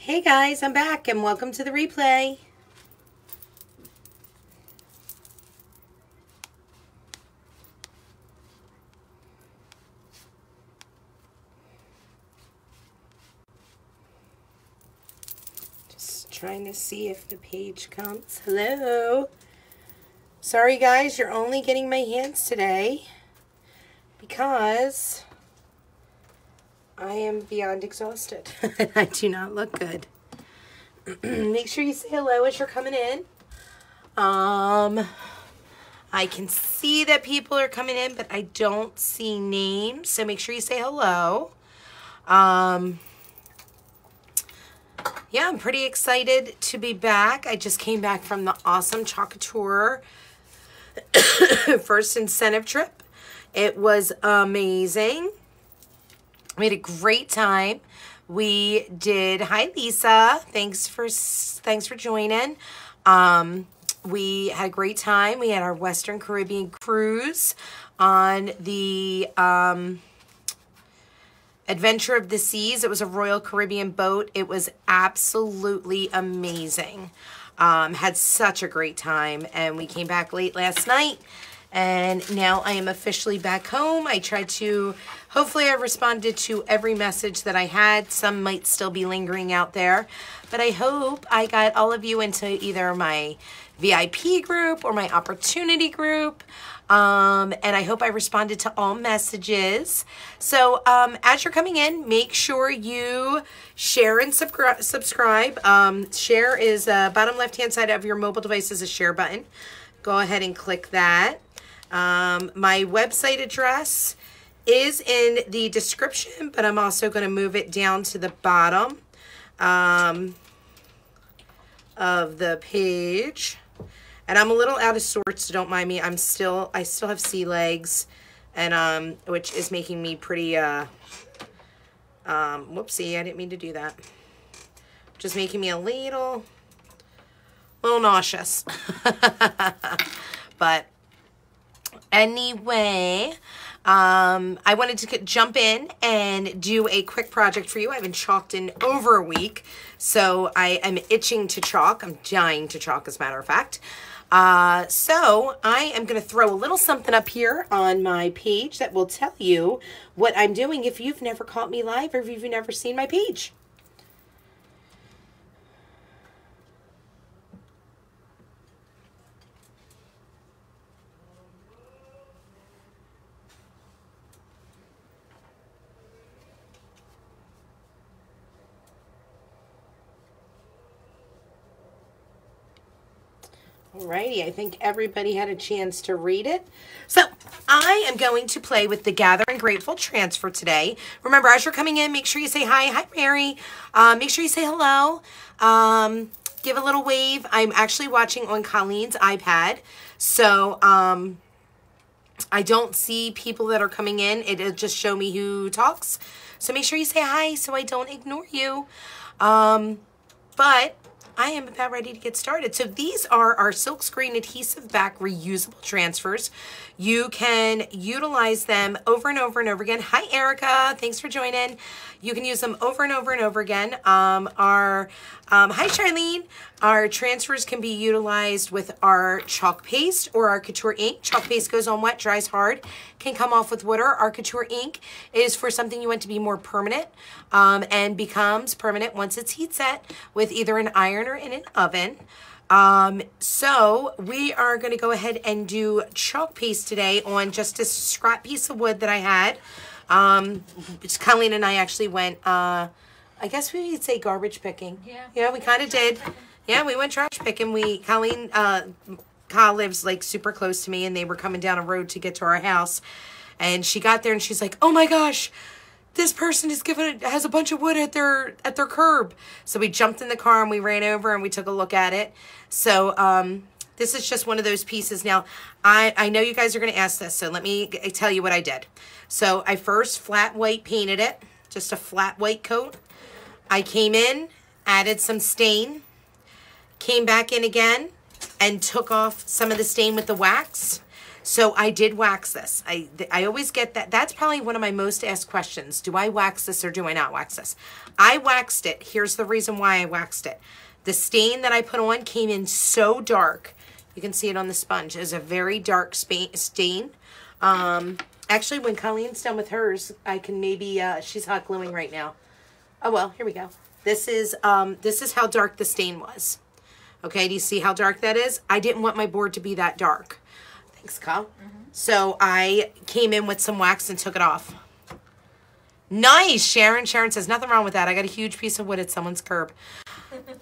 Hey guys, I'm back and welcome to the replay. Just trying to see if the page comes. Hello. Sorry guys, you're only getting my hands today because I am beyond exhausted. I do not look good. Make sure you say hello as you're coming in. I can see that people are coming in, but I don't see names. So make sure you say hello. Yeah, I'm pretty excited to be back. I just came back from the awesome Chalk Couture first incentive trip. It was amazing. We had a great time. We did, hi Lisa, thanks for joining. We had a great time. We had our Western Caribbean cruise on the Adventure of the Seas. It was a Royal Caribbean boat. It was absolutely amazing. Had such a great time, and we came back late last night. And now I am officially back home. I tried to, hopefully I responded to every message that I had. Some might still be lingering out there, but I hope I got all of you into either my VIP group or my opportunity group. And I hope I responded to all messages. So as you're coming in, make sure you share and subscribe. Share is bottom left-hand side of your mobile device is a share button. Go ahead and click that. My website address is in the description, but I'm also going to move it down to the bottom of the page. And I'm a little out of sorts, so don't mind me. I still have sea legs, and which is making me pretty whoopsie, I didn't mean to do that. Just making me a little nauseous. But anyway, I wanted to jump in and do a quick project for you. I haven't chalked in over a week, so I am itching to chalk. I'm dying to chalk, as a matter of fact. So I am going to throw a little something up here on my page that will tell you what I'm doing if you've never caught me live or if you've never seen my page. Alrighty, I think everybody had a chance to read it. So I am going to play with the Gather and Grateful transfer today. Remember, as you're coming in, make sure you say hi. Hi, Mary. Make sure you say hello. Give a little wave. I'm actually watching on Colleen's iPad. So I don't see people that are coming in. It'll just show me who talks. So make sure you say hi so I don't ignore you. But I am about ready to get started. So these are our silkscreen adhesive back reusable transfers. You can utilize them over and over and over again. Hi, Erica. Thanks for joining. You can use them over and over and over again. Hi, Charlene. Our transfers can be utilized with our chalk paste or our couture ink. Chalk paste goes on wet, dries hard, can come off with water. Our couture ink is for something you want to be more permanent and becomes permanent once it's heat set with either an iron or in an oven. So we are going to go ahead and do chalk paste today on just a scrap piece of wood that I had. Colleen and I actually went, I guess we could say garbage picking. Yeah, we kind of did. Yeah, we went trash picking. Colleen, Kyle lives like super close to me, and they were coming down a road to get to our house. And she got there and she's like, oh my gosh, this person has a bunch of wood at their curb. So we jumped in the car and we ran over and we took a look at it. So this is just one of those pieces. Now, I know you guys are going to ask this, so let me tell you what I did. So I first flat white painted it, just a flat white coat. I came in, added some stain, came back in again, and took off some of the stain with the wax. So I did wax this. I always get that. That's probably one of my most asked questions. Do I wax this or do I not wax this? I waxed it. Here's the reason why I waxed it. The stain that I put on came in so dark. You can see it on the sponge. It's a very dark stain. Actually, when Colleen's done with hers, I can maybe, she's hot gluing right now. Oh, well, here we go. This is how dark the stain was. Okay, do you see how dark that is? I didn't want my board to be that dark. Thanks, Kyle. So I came in with some wax and took it off. Nice, Sharon. Sharon says, nothing wrong with that. I got a huge piece of wood at someone's curb.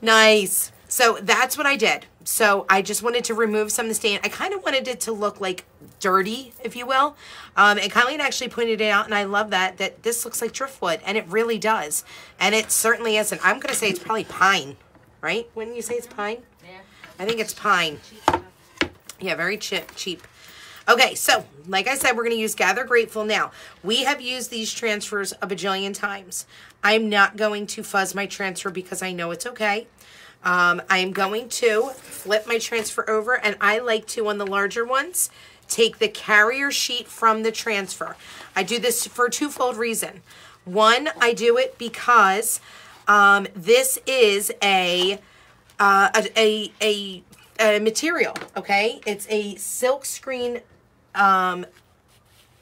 Nice. So that's what I did. So I just wanted to remove some of the stain. I kind of wanted it to look like dirty, if you will. And Colleen actually pointed it out, and I love that this looks like driftwood, and it really does. And it certainly isn't. I'm going to say it's probably pine, right? Wouldn't you say it's pine? Yeah. I think it's pine. Yeah, very cheap. Okay, so like I said, we're going to use Gather Grateful now. We have used these transfers a bajillion times. I'm not going to fuzz my transfer because I know it's okay. I'm going to flip my transfer over, and I like to, on the larger ones, take the carrier sheet from the transfer. I do this for a twofold reason. One, I do it because this is a material, okay? It's a silk screen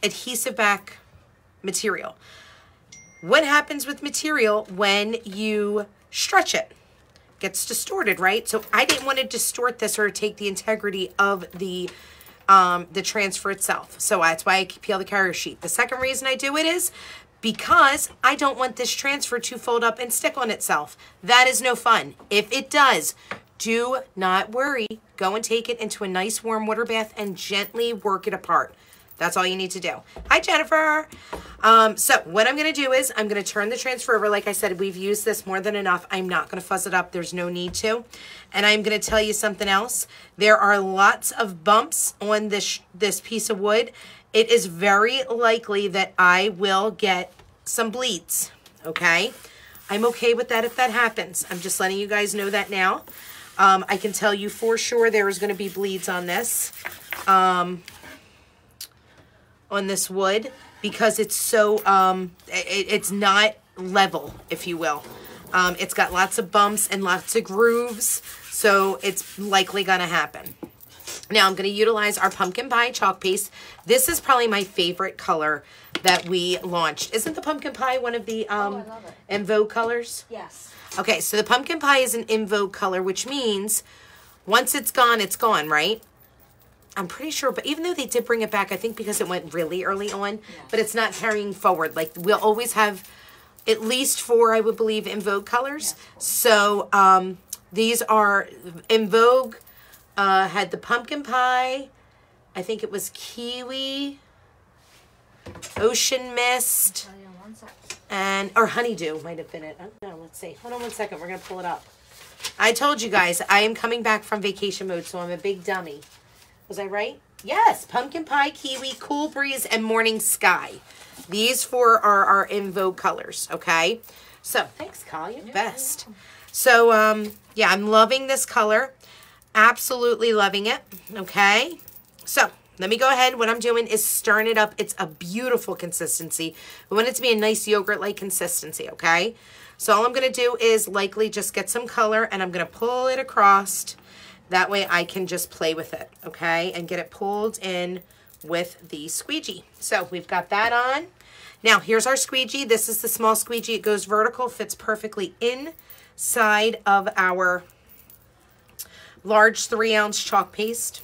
adhesive back material. What happens with material when you stretch it? Gets distorted, right? So I didn't want to distort this or take the integrity of the transfer itself. So that's why I peel the carrier sheet. The second reason I do it is because I don't want this transfer to fold up and stick on itself. That is no fun. If it does, do not worry. Go and take it into a nice warm water bath and gently work it apart. That's all you need to do. Hi, Jennifer. So what I'm going to do is I'm going to turn the transfer over. Like I said, we've used this more than enough. I'm not going to fuzz it up. There's no need to. And I'm going to tell you something else. There are lots of bumps on this piece of wood. It is very likely that I will get some bleeds, okay? I'm okay with that if that happens. I'm just letting you guys know that now. I can tell you for sure there is going to be bleeds on this. On this wood, because it's so it's not level, if you will. It's got lots of bumps and lots of grooves, so it's likely gonna happen. Now I'm gonna utilize our pumpkin pie chalk paste. This is probably my favorite color that we launched. Isn't the pumpkin pie one of the in vogue colors? Yes. Okay, so the pumpkin pie is an in vogue color, which means once it's gone, right? I'm pretty sure, but even though they did bring it back, I think because it went really early on, but it's not carrying forward. Like, we'll always have at least 4, I would believe, in Vogue colors. Yeah. So these are in Vogue, had the pumpkin pie, I think it was kiwi, ocean mist, and, or honeydew might have been it. I don't know, let's see. Hold on one second, we're going to pull it up. I told you guys, I am coming back from vacation mode, so I'm a big dummy. Was I right? Yes, pumpkin pie, kiwi, cool breeze, and morning sky. These 4 are our in vogue colors, okay? So, thanks, Kyle, you're the best. So, yeah, I'm loving this color. Absolutely loving it, okay? So, let me go ahead. What I'm doing is stirring it up. It's a beautiful consistency. We want it to be a nice yogurt-like consistency, okay? So, all I'm going to do is likely just get some color, and I'm going to pull it across. That way I can just play with it, okay? And get it pulled in with the squeegee. So we've got that on. Now here's our squeegee. This is the small squeegee. It goes vertical, fits perfectly inside of our large 3-ounce chalk paste.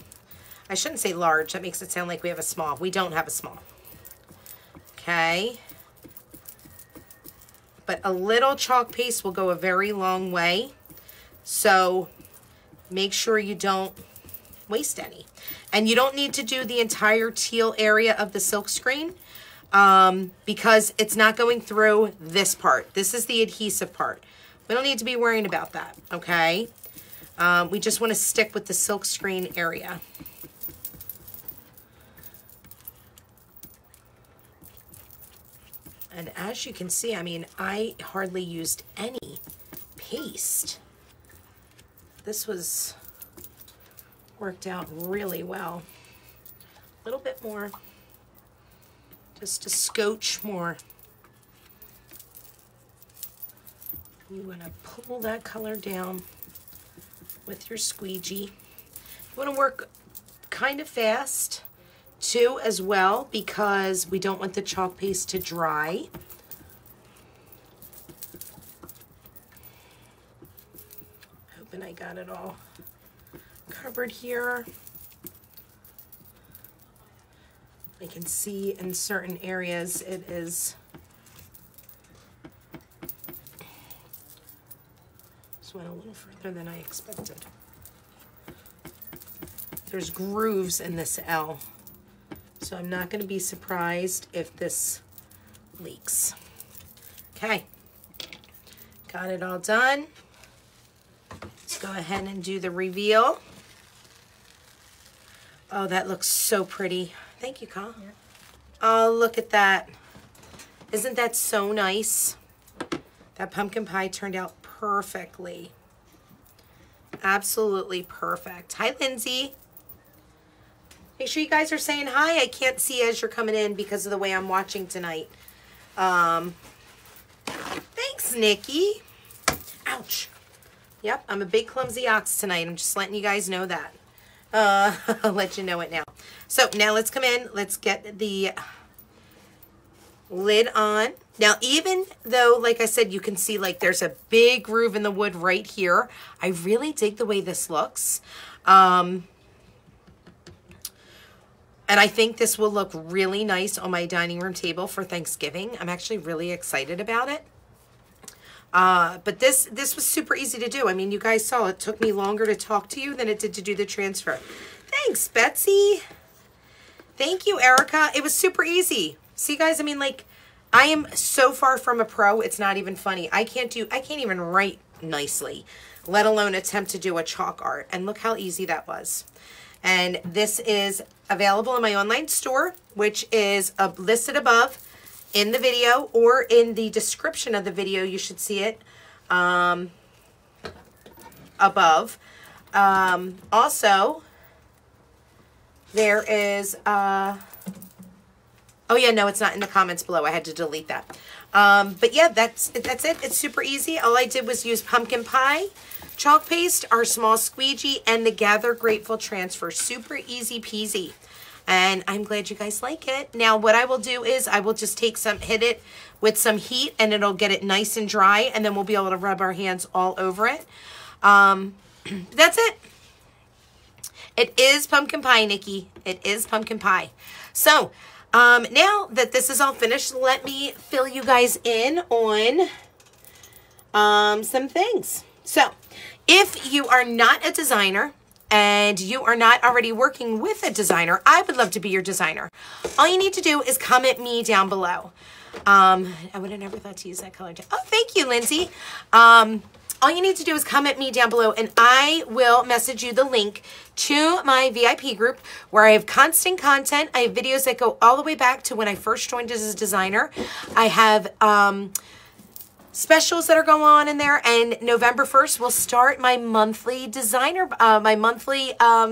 I shouldn't say large. That makes it sound like we have a small. We don't have a small. Okay. But a little chalk paste will go a very long way. So make sure you don't waste any. And you don't need to do the entire teal area of the silk screen because it's not going through this part. This is the adhesive part. We don't need to be worrying about that, okay? We just want to stick with the silk screen area. And as you can see, I mean, I hardly used any paste. This was worked out really well. A little bit more. Just a scotch more. You want to pull that color down with your squeegee. You want to work kind of fast too as well, because we don't want the chalk paste to dry. Hoping I got it all covered here. I can see in certain areas it is. Just went a little further than I expected. There's grooves in this L, so I'm not going to be surprised if this leaks. Okay, got it all done. Let's go ahead and do the reveal. Oh, that looks so pretty. Thank you, Kyle. Yeah. Oh, look at that. Isn't that so nice? That pumpkin pie turned out perfectly. Absolutely perfect. Hi, Lindsay. Make sure you guys are saying hi. I can't see as you're coming in because of the way I'm watching tonight. Thanks, Nikki. Ouch. Yep, I'm a big clumsy ox tonight. I'm just letting you guys know that. I'll let you know it now. So now let's come in. Let's get the lid on. Now, even though, like I said, you can see like there's a big groove in the wood right here, I really dig the way this looks. And I think this will look really nice on my dining room table for Thanksgiving. I'm actually really excited about it. But this was super easy to do. I mean, you guys saw it took me longer to talk to you than it did to do the transfer. Thanks, Betsy. Thank you, Erica. It was super easy. See, guys, I mean, like, I am so far from a pro, it's not even funny. I can't even write nicely, let alone attempt to do a chalk art. And look how easy that was. And this is available in my online store, which is listed above in the video, or in the description of the video. You should see it above. Also, there is, oh yeah, no, it's not in the comments below. I had to delete that. But yeah, that's it. It's super easy. All I did was use pumpkin pie, chalk paste, our small squeegee, and the Gather Grateful transfer. Super easy peasy. And I'm glad you guys like it. Now, what I will do is I will just take hit it with some heat, and it'll get it nice and dry, and then we'll be able to rub our hands all over it. That's it. It is pumpkin pie, Nikki. It is pumpkin pie. So, now that this is all finished, let me fill you guys in on some things. So, if you are not a designer and you are not already working with a designer, I would love to be your designer. All you need to do is comment me down below. I would have never thought to use that color. Oh, thank you, Lindsay. All you need to do is comment me down below, and I will message you the link to my VIP group where I have constant content. I have videos that go all the way back to when I first joined as a designer. I have specials that are going on in there, and November 1st will start my monthly designer,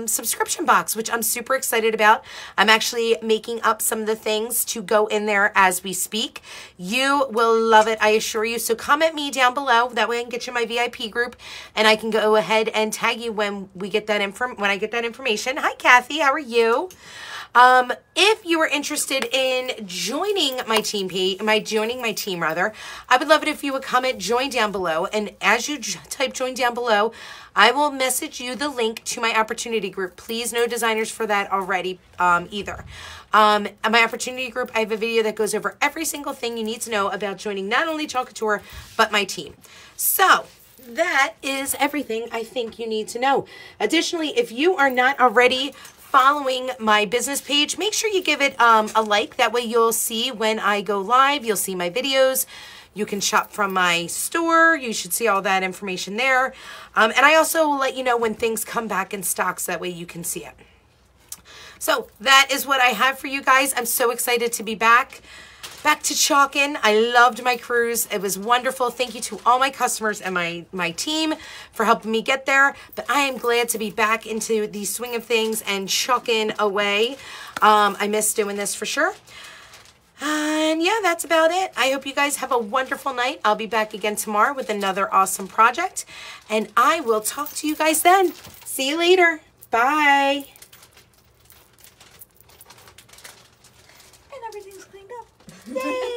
subscription box, which I'm super excited about. I'm actually making up some of the things to go in there as we speak. You will love it, I assure you. So comment me down below. That way I can get you my VIP group, and I can go ahead and tag you when we get that when I get that information. Hi, Kathy. How are you? If you are interested in joining my team, I would love it if you would comment join down below. And as you type join down below, I will message you the link to my opportunity group. Please, no designers for that already either. My opportunity group, I have a video that goes over every single thing you need to know about joining not only Chalk Couture, but my team. So that is everything I think you need to know. Additionally, if you are not already following my business page, make sure you give it a like. That way you'll see when I go live. You'll see my videos. You can shop from my store. You should see all that information there. And I also will let you know when things come back in stock, so that way you can see it. So that is what I have for you guys. I'm so excited to be back. back to chalking. I loved my cruise. It was wonderful. Thank you to all my customers and my team for helping me get there. But I am glad to be back into the swing of things and chalking away. I miss doing this for sure. And yeah, that's about it. I hope you guys have a wonderful night. I'll be back again tomorrow with another awesome project. And I will talk to you guys then. See you later. Bye. And everything's cleaned up. Yay!